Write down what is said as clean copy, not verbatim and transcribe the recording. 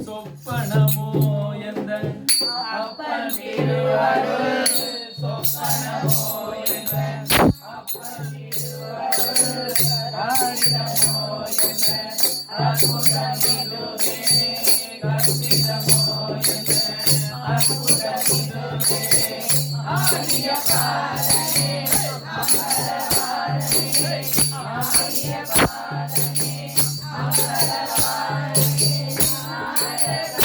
சொப்பனமோ எந்த அப்பன் திருவருள் சொப்பனமோ எந்த அப்பன் திருவருள் காரிடமோ எந்த அற்புதமிதுவே கற்பிதமோ எந்த அற்புதமிதுவே ஆரிய பாதனே அமரவாதனே ஆரிய பாதனே அமரவாதனே நாயக